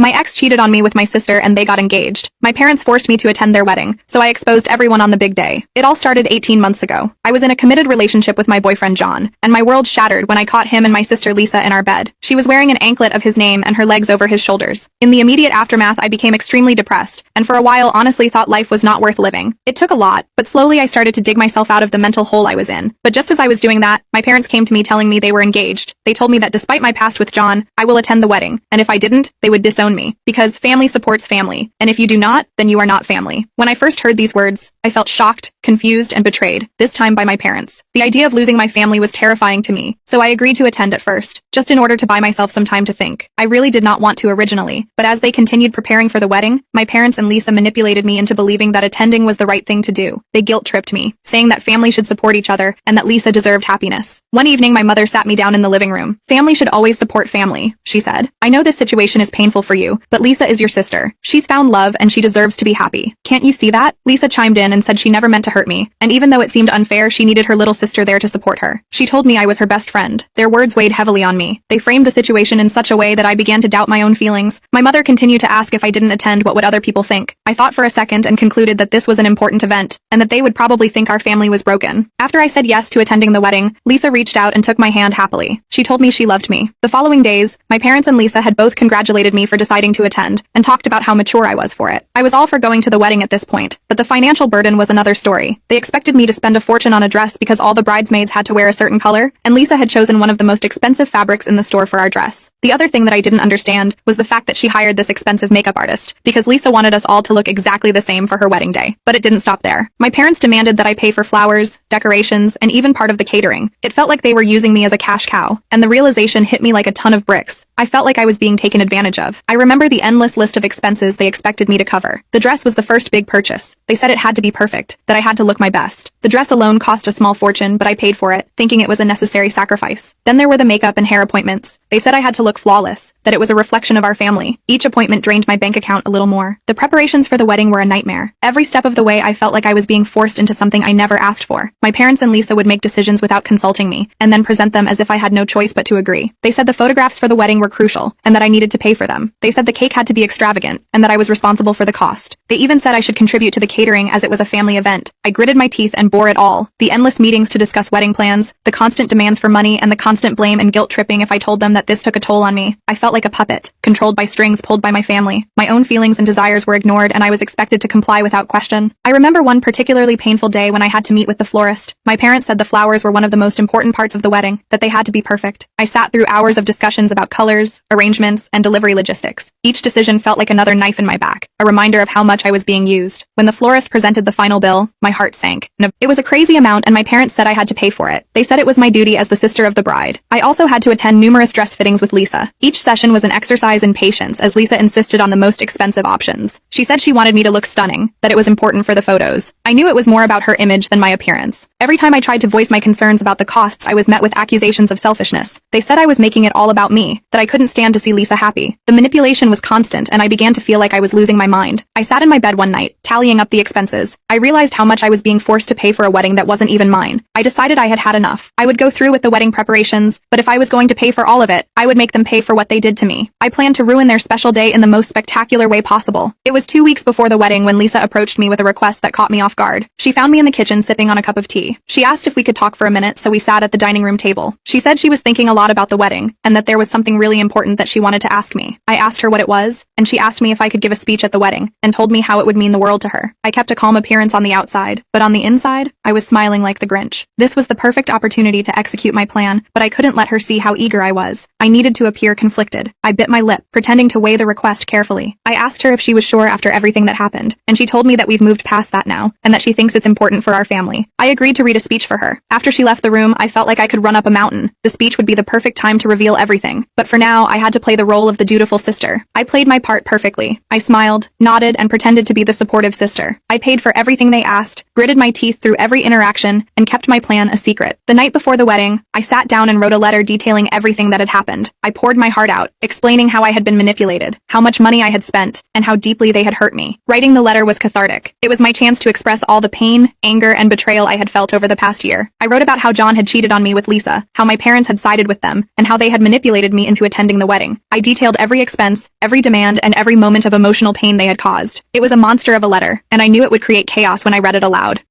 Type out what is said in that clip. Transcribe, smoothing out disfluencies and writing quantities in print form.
My ex cheated on me with my sister and they got engaged. My parents forced me to attend their wedding, so I exposed everyone on the big day. It all started 18 months ago. I was in a committed relationship with my boyfriend John, and my world shattered when I caught him and my sister Lisa in our bed. She was wearing an anklet of his name and her legs over his shoulders. In the immediate aftermath, I became extremely depressed, and for a while honestly thought life was not worth living. It took a lot, but slowly I started to dig myself out of the mental hole I was in. But just as I was doing that, my parents came to me telling me they were engaged. They told me that despite my past with John, I will attend the wedding, and if I didn't, they would disown me. Because family supports family, and if you do not, then you are not family. When I first heard these words, I felt shocked, confused, and betrayed, this time by my parents. The idea of losing my family was terrifying to me, so I agreed to attend at first, just in order to buy myself some time to think. I really did not want to originally, but as they continued preparing for the wedding, my parents and Lisa manipulated me into believing that attending was the right thing to do. They guilt-tripped me, saying that family should support each other and that Lisa deserved happiness. One evening, my mother sat me down in the living room. Family should always support family, she said. I know this situation is painful for you, but Lisa is your sister. She's found love and she deserves to be happy. Can't you see that? Lisa chimed in and said she never meant to hurt me, and even though it seemed unfair, she needed her little sister there to support her. She told me I was her best friend. Their words weighed heavily on me. They framed the situation in such a way that I began to doubt my own feelings. My mother continued to ask if I didn't attend, what would other people think? I thought for a second and concluded that this was an important event, and that they would probably think our family was broken. After I said yes to attending the wedding, Lisa reached out and took my hand happily. She told me she loved me. The following days, my parents and Lisa had both congratulated me for deciding to attend, and talked about how mature I was for it. I was all for going to the wedding at this point, but the financial burden was another story. They expected me to spend a fortune on a dress because all the bridesmaids had to wear a certain color, and Lisa had chosen one of the most expensive fabrics in the store for our dress. The other thing that I didn't understand was the fact that she hired this expensive makeup artist, because Lisa wanted us all to look exactly the same for her wedding day. But it didn't stop there. My parents demanded that I pay for flowers, decorations, and even part of the catering. It felt like they were using me as a cash cow, and the realization hit me like a ton of bricks. I felt like I was being taken advantage of. I remember the endless list of expenses they expected me to cover. The dress was the first big purchase. They said it had to be perfect, that I had to look my best. The dress alone cost a small fortune, but I paid for it, thinking it was a necessary sacrifice. Then there were the makeup and hair appointments. They said I had to look flawless, that it was a reflection of our family. Each appointment drained my bank account a little more. The preparations for the wedding were a nightmare. Every step of the way I felt like I was being forced into something I never asked for. My parents and Lisa would make decisions without consulting me, and then present them as if I had no choice but to agree. They said the photographs for the wedding were crucial, and that I needed to pay for them. They said the cake had to be extravagant, and that I was responsible for the cost. They even said I should contribute to the catering as it was a family event. I gritted my teeth and bore it all. The endless meetings to discuss wedding plans, the constant demands for money, and the constant blame and guilt tripping if I told them that this took a toll on me. I felt like a puppet, controlled by strings pulled by my family. My own feelings and desires were ignored, and I was expected to comply without question. I remember one particularly painful day when I had to meet with the florist. My parents said the flowers were one of the most important parts of the wedding, that they had to be perfect. I sat through hours of discussions about colors, arrangements, and delivery logistics. Each decision felt like another knife in my back, a reminder of how much I was being used. When the florist presented the final bill, my heart sank. It was a crazy amount, and my parents said I had to pay for it. They said it was my duty as the sister of the bride. I also had to attend numerous dress fittings with Lisa. Each session was an exercise in patience, as Lisa insisted on the most expensive options. She said she wanted me to look stunning, that it was important for the photos. I knew it was more about her image than my appearance. Every time I tried to voice my concerns about the costs, I was met with accusations of selfishness. They said I was making it all about me, that I couldn't stand to see Lisa happy. The manipulation was constant, and I began to feel like I was losing my mind. I sat in my bed one night, tallying up the expenses. I realized how much I was being forced to pay for a wedding that wasn't even mine. I decided I had had enough. I would go through with the wedding preparations, but if I was going to pay for all of it, I would make them pay for what they did to me. I planned to ruin their special day in the most spectacular way possible. It was 2 weeks before the wedding when Lisa approached me with a request that caught me off guard. She found me in the kitchen sipping on a cup of tea. She asked if we could talk for a minute, so we sat at the dining room table. She said she was thinking a lot about the wedding, and that there was something really important that she wanted to ask me. I asked her what it was, and she asked me if I could give a speech at the wedding, and told me how it would mean the world to her. I kept a calm appearance on the outside, but on the inside, I was smiling like the Grinch. This was the perfect opportunity to execute my plan, but I couldn't let her see how eager I was. I needed to appear conflicted. I bit my lip, pretending to weigh the request carefully. I asked her if she was sure after everything that happened, and she told me that we've moved past that now, and that she thinks it's important for our family. I agreed to read a speech for her. After she left the room, I felt like I could run up a mountain. The speech would be the perfect time to reveal everything, but for now, I had to play the role of the dutiful sister. I played my part perfectly. I smiled, nodded, and pretended to be the supportive sister. I paid for everything they asked, gritted my teeth through every interaction, and kept my plan a secret. The night before the wedding, I sat down and wrote a letter detailing everything that had happened. I poured my heart out, explaining how I had been manipulated, how much money I had spent, and how deeply they had hurt me. Writing the letter was cathartic. It was my chance to express all the pain, anger, and betrayal I had felt over the past year. I wrote about how John had cheated on me with Lisa, how my parents had sided with them, and how they had manipulated me into attending the wedding. I detailed every expense, every demand, and every moment of emotional pain they had caused. It was a monster of a letter, and I knew it would create chaos when I read it aloud.